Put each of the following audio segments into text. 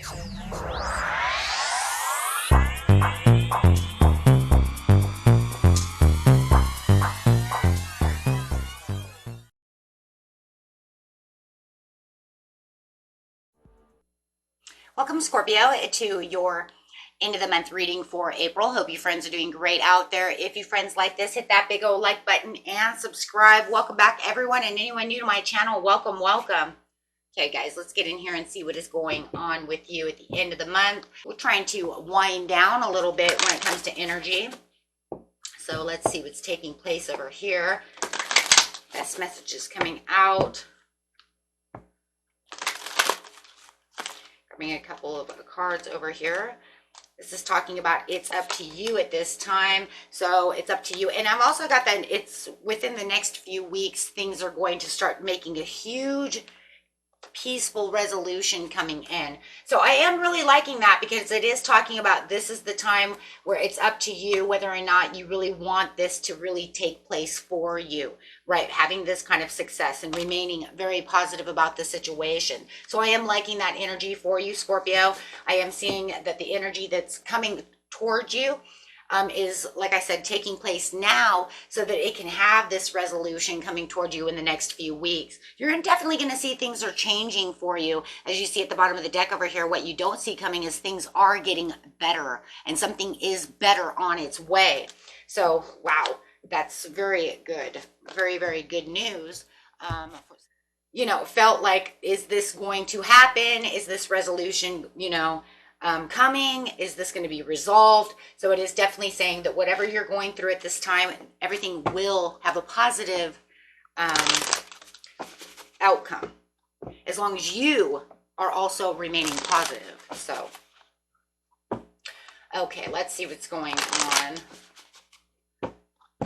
Welcome, Scorpio, to your end of the month reading for April. Hope you friends are doing great out there. If you friends like this, hit that big old like button and subscribe. Welcome back, everyone, and anyone new to my channel, welcome, welcome. Okay, guys, let's get in here and see what is going on with you at the end of the month. We're trying to wind down a little bit when it comes to energy. So let's see what's taking place over here. Best messages coming out. A couple of cards over here. This is talking about it's up to you at this time. So it's up to you. And I've also got that it's within the next few weeks, things are going to start making a huge peaceful resolution coming in. So I am really liking that because it is talking about this is the time where it's up to you whether or not you really want this to really take place for you, right? Having this kind of success and remaining very positive about the situation. So I am liking that energy for you, Scorpio. I am seeing that the energy that's coming towards you is, like I said, taking place now so that it can have this resolution coming toward you in the next few weeks. You're definitely going to see things are changing for you. As you see at the bottom of the deck over here, what you don't see coming is things are getting better and something is better on its way. So, wow, that's very good. Very, very good news. You know, felt like, is this going to happen? Is this resolution, you know, coming? Is this going to be resolved? So it is definitely saying that whatever you're going through at this time, everything will have a positive outcome as long as you are also remaining positive. So, okay, let's see what's going on.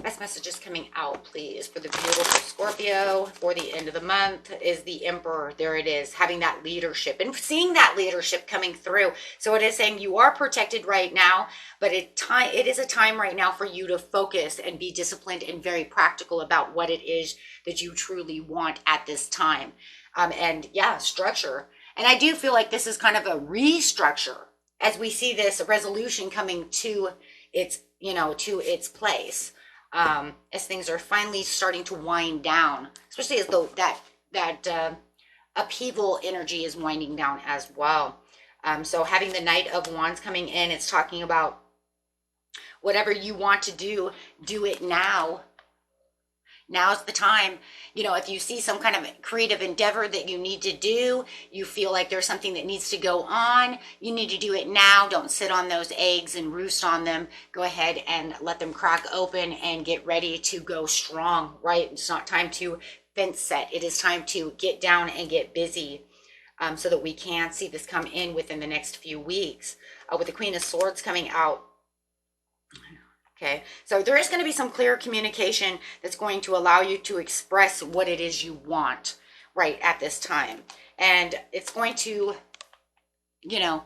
Best messages coming out, please, for the beautiful Scorpio for the end of the month is the Emperor. There it is, having that leadership and seeing that leadership coming through. So it is saying you are protected right now, but it is a time right now for you to focus and be disciplined and very practical about what it is that you truly want at this time. And yeah, structure. And I do feel like this is kind of a restructure as we see this resolution coming to its, you know, to its place. As things are finally starting to wind down, especially as though that upheaval energy is winding down as well. So having the Knight of Wands coming in, it's talking about whatever you want to do it now. Now's the time. You know, if you see some kind of creative endeavor that you need to do, you feel like there's something that needs to go on, you need to do it now. Don't sit on those eggs and roost on them. Go ahead and let them crack open and get ready to go strong, right? It's not time to fence set. It is time to get down and get busy so that we can see this come in within the next few weeks. With the Queen of Swords coming out, okay, so there is going to be some clear communication that's going to allow you to express what it is you want right at this time. And it's going to, you know,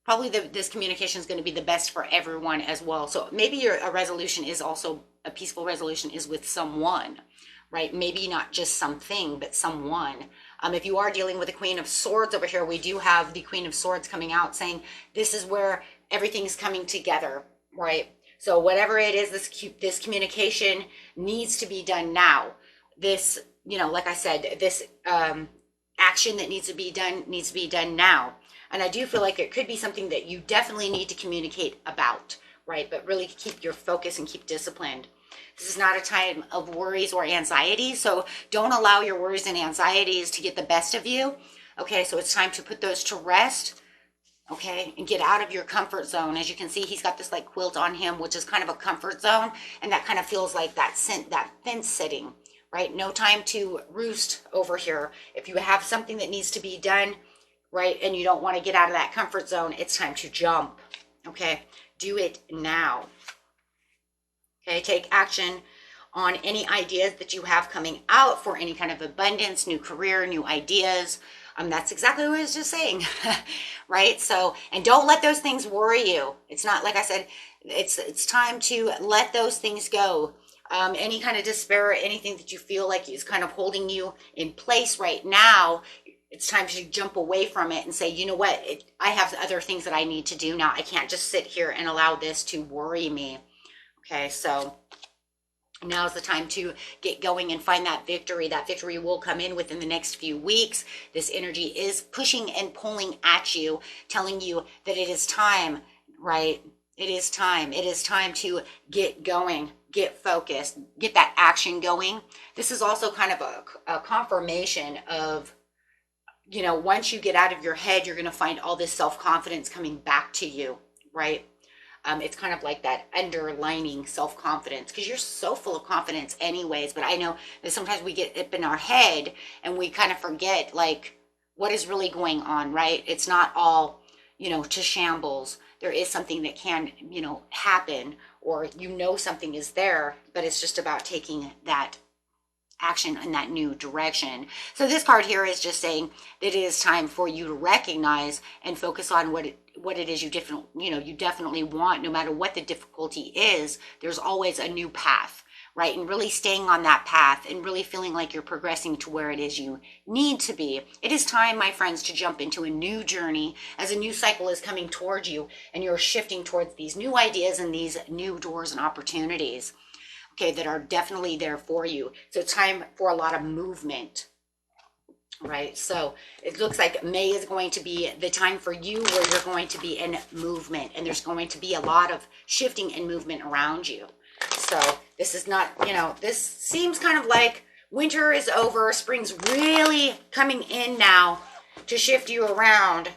probably this communication is going to be the best for everyone as well. So maybe a resolution is also, a peaceful resolution is with someone, right? Maybe not just something, but someone. If you are dealing with the Queen of Swords over here, we do have the Queen of Swords coming out saying this is where everything's coming together, right? So whatever it is, this communication needs to be done now. This, you know, like I said, this action that needs to be done now. And I do feel like it could be something that you definitely need to communicate about, right? But really keep your focus and keep disciplined. This is not a time of worries or anxiety. So don't allow your worries and anxieties to get the best of you. Okay, so it's time to put those to rest. Okay, and get out of your comfort zone. As you can see, he's got this like quilt on him, which is kind of a comfort zone, and that kind of feels like that fence sitting, right? No time to roost over here. If you have something that needs to be done, right, and you don't want to get out of that comfort zone, it's time to jump. Okay, do it now. Okay, take action on any ideas that you have coming out for any kind of abundance, new career, new ideas. That's exactly what I was just saying, right? So, and don't let those things worry you. It's not, like I said, it's time to let those things go. Any kind of despair, anything that you feel like is kind of holding you in place right now, it's time to jump away from it and say, you know what, I have other things that I need to do now. I can't just sit here and allow this to worry me. Okay, so now's the time to get going and find that victory. That victory will come in within the next few weeks. This energy is pushing and pulling at you, telling you that it is time, right? It is time. It is time to get going, get focused, get that action going. This is also kind of a confirmation of, you know, once you get out of your head, you're going to find all this self-confidence coming back to you, right? It's kind of like that underlining self-confidence, because you're so full of confidence anyways. But I know that sometimes we get up in our head and we kind of forget, like, what is really going on, right? It's not all, you know, to shambles. There is something that can, you know, happen, or, you know, something is there, but it's just about taking that action in that new direction. So this card here is just saying that it is time for you to recognize and focus on what it is you definitely want. No matter what the difficulty is, there's always a new path, right? And really staying on that path and really feeling like you're progressing to where it is you need to be. It is time, my friends, to jump into a new journey as a new cycle is coming towards you and you're shifting towards these new ideas and these new doors and opportunities, okay, that are definitely there for you. So it's time for a lot of movement, right? So it looks like May is going to be the time for you where you're going to be in movement, and there's going to be a lot of shifting and movement around you. So this is not, you know, this seems kind of like winter is over, spring's really coming in now to shift you around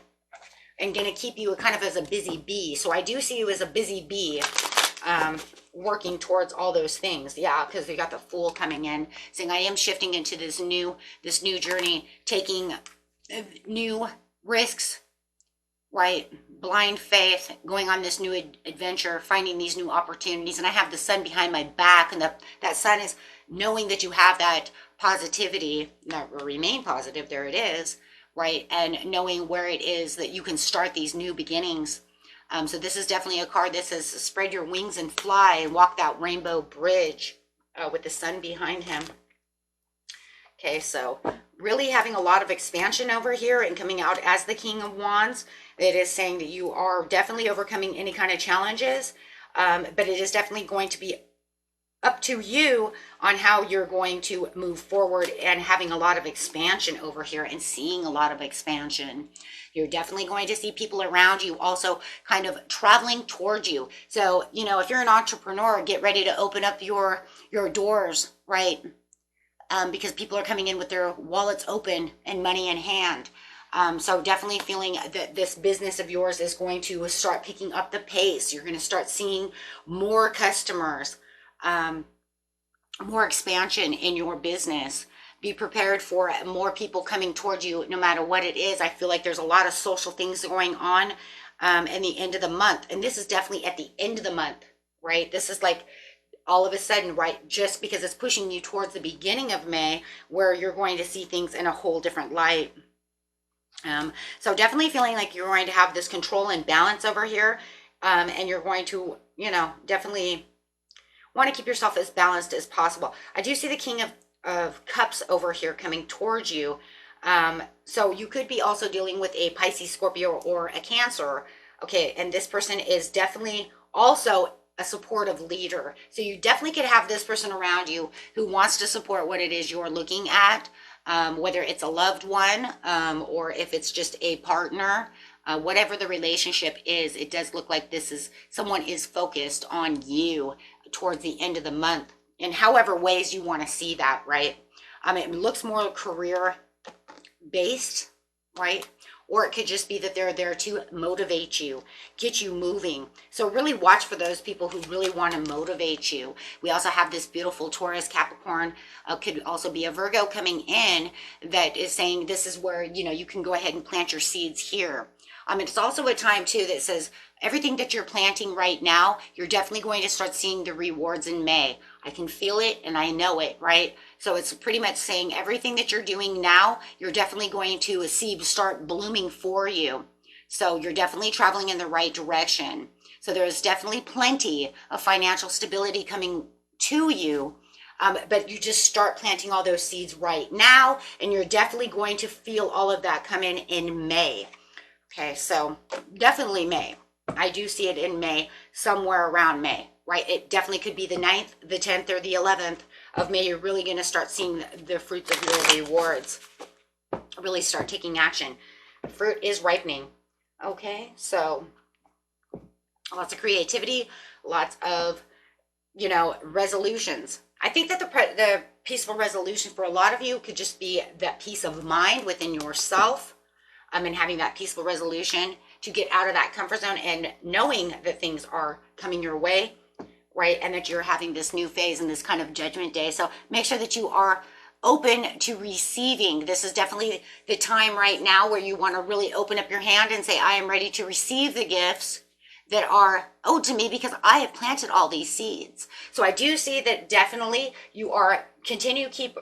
and going to keep you kind of as a busy bee. So I do see you as a busy bee, working towards all those things. Yeah, because we got the Fool coming in saying I am shifting into this new journey, taking new risks, right? Blind faith, going on this new adventure, finding these new opportunities. And I have the sun behind my back, and that sun is knowing that you have that positivity, that will remain positive, there it is, right? And knowing where it is that you can start these new beginnings. So this is definitely a card that says spread your wings and fly and walk that rainbow bridge with the sun behind him. Okay, so really having a lot of expansion over here and coming out as the King of Wands. It is saying that you are definitely overcoming any kind of challenges, but it is definitely going to be up to you on how you're going to move forward, and having a lot of expansion over here and seeing a lot of expansion. You're definitely going to see people around you also kind of traveling towards you. So, you know, if you're an entrepreneur, get ready to open up your doors, right? Because people are coming in with their wallets open and money in hand. So definitely feeling that this business of yours is going to start picking up the pace. You're going to start seeing more customers, more expansion in your business. Be prepared for more people coming towards you no matter what it is. I feel like there's a lot of social things going on in the end of the month. And this is definitely at the end of the month, right? This is like all of a sudden, right? Just because it's pushing you towards the beginning of May, where you're going to see things in a whole different light. So definitely feeling like you're going to have this control and balance over here. And you're going to, you know, definitely want to keep yourself as balanced as possible. I do see the King of Cups over here coming towards you. So you could be also dealing with a Pisces, Scorpio, or a Cancer. Okay, and this person is definitely also a supportive leader. So you definitely could have this person around you who wants to support what it is you're looking at, whether it's a loved one, or if it's just a partner. Whatever the relationship is, it does look like someone is focused on you towards the end of the month, in however ways you want to see that, right? It looks more career based, right? Or it could just be that they're there to motivate you, get you moving. So really watch for those people who really want to motivate you. We also have this beautiful Taurus, Capricorn, could also be a Virgo coming in, that is saying this is where, you know, you can go ahead and plant your seeds here. It's also a time too that says everything that you're planting right now, you're definitely going to start seeing the rewards in May. I can feel it and I know it, right? So it's pretty much saying everything that you're doing now, you're definitely going to see start blooming for you. So you're definitely traveling in the right direction. So there's definitely plenty of financial stability coming to you. But you just start planting all those seeds right now, and you're definitely going to feel all of that come in May. Okay, so definitely May. I do see it in May, somewhere around May, right? It definitely could be the 9th, the 10th, or the 11th of May. You're really going to start seeing the fruits of your rewards. Really start taking action. Fruit is ripening. Okay, so lots of creativity, lots of, you know, resolutions. I think that the peaceful resolution for a lot of you could just be that peace of mind within yourself, and having that peaceful resolution to get out of that comfort zone and knowing that things are coming your way, right? And that you're having this new phase and this kind of judgment day. So make sure that you are open to receiving. This is definitely the time right now where you want to really open up your hand and say, I am ready to receive the gifts that are owed to me because I have planted all these seeds. So I do see that definitely you are keep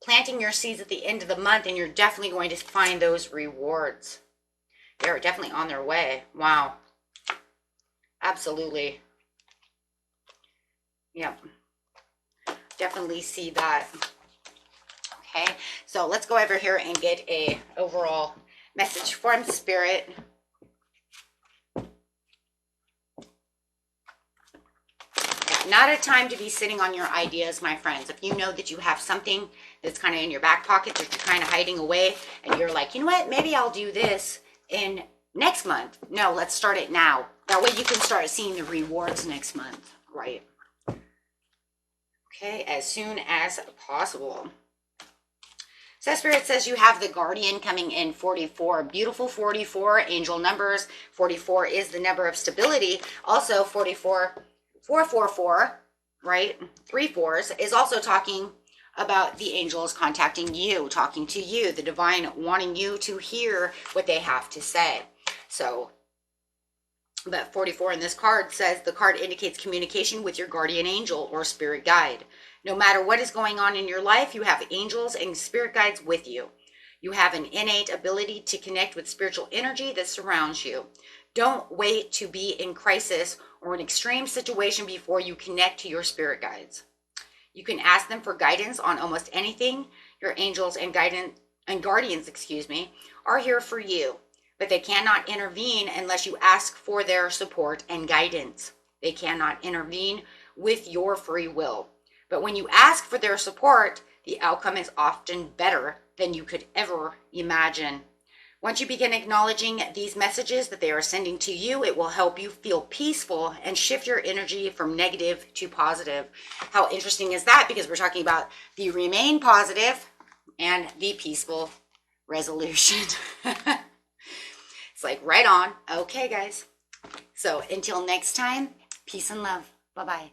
planting your seeds at the end of the month, and you're definitely going to find those rewards. They're definitely on their way. Wow. Absolutely. Yep. Definitely see that. Okay, so let's go over here and get a overall message from Spirit. Not a time to be sitting on your ideas, my friends. If you know that you have something that's kind of in your back pocket that you're kind of hiding away, and you're like, you know what, maybe I'll do this in next month. No, let's start it now. That way you can start seeing the rewards next month, right? Okay, as soon as possible. So Spirit says you have the Guardian coming in 44. Beautiful 44, angel numbers. 44 is the number of stability. Also 44, 444, right? 3 4s is also talking about the angels contacting you, talking to you, the divine wanting you to hear what they have to say. So, but 44 in this card says the card indicates communication with your guardian angel or spirit guide. No matter what is going on in your life, you have angels and spirit guides with you. You have an innate ability to connect with spiritual energy that surrounds you. Don't wait to be in crisis or an extreme situation before you connect to your spirit guides. You can ask them for guidance on almost anything. Your angels and guardians, are here for you, but they cannot intervene unless you ask for their support and guidance. They cannot intervene with your free will. But when you ask for their support, the outcome is often better than you could ever imagine. Once you begin acknowledging these messages that they are sending to you, it will help you feel peaceful and shift your energy from negative to positive. How interesting is that? Because we're talking about the remain positive and the peaceful resolution. It's like right on. Okay, guys. So until next time, peace and love. Bye-bye.